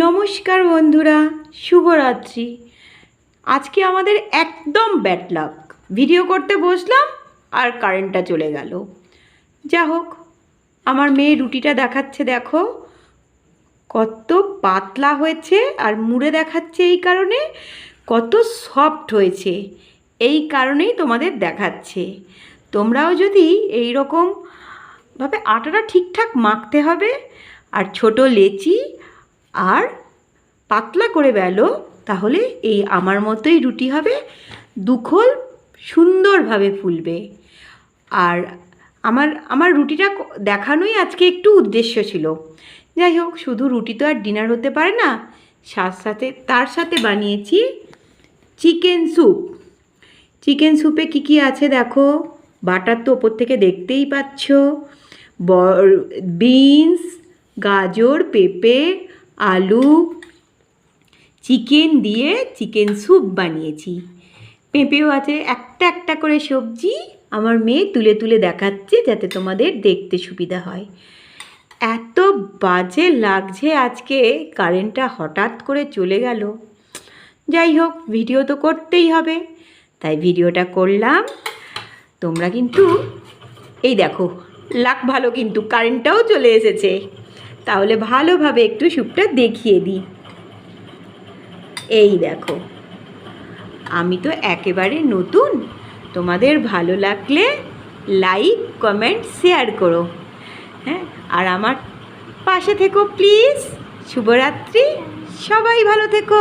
নমস্কার বন্ধুরা, শুভরাত্রি। আজকে আমাদের একদম ব্যাড লাক। ভিডিও করতে বসলাম আর কারেন্টটা চলে গেল। যা হোক, আমার মেয়ে রুটিটা দেখাচ্ছে, দেখো কত পাতলা হয়েছে, আর মুড়ে দেখাচ্ছে এই কারণে কত সফট হয়েছে, এই কারণেই তোমাদের দেখাচ্ছে। তোমরাও যদি এই রকমভাবে আটাটা ঠিকঠাক মাখতে হবে, আর ছোট লেচি আর পাতলা করে বেলো, তাহলে এই আমার মতোই রুটি হবে, দুখোল সুন্দরভাবে ফুলবে। আর আমার রুটিটা দেখানোই আজকে একটু উদ্দেশ্য ছিল। যাই হোক, শুধু রুটি তো আর ডিনার হতে পারে না, তার সাথে বানিয়েছি চিকেন স্যুপ। চিকেন স্যুপে কী কী আছে দেখো, বাটার তো ওপর থেকে দেখতেই পাচ্ছ, বিনস, গাজর, পেঁপে, আলু, চিকেন দিয়ে চিকেন স্যুপ বানিয়েছি। পেঁপেও আছে, একটা একটা করে সবজি আমার মেয়ে তুলে তুলে দেখাচ্ছে যাতে তোমাদের দেখতে সুবিধা হয়। এত বাজে লাগছে আজকে, কারেন্টটা হঠাৎ করে চলে গেল। যাই হোক, ভিডিও তো করতেই হবে, তাই ভিডিওটা করলাম। তোমরা কিন্তু এই দেখো, লাক ভালো, কিন্তু কারেন্টটাও চলে এসেছে। তাহলে ভালোভাবে একটু স্যুপটা দেখিয়ে দিই। এই দেখো, আমি তো একেবারে নতুন, তোমাদের ভালো লাগলে লাইক, কমেন্ট, শেয়ার করো। হ্যাঁ, আর আমার পাশে থেকো প্লিজ। শুভরাত্রি, সবাই ভালো থেকো।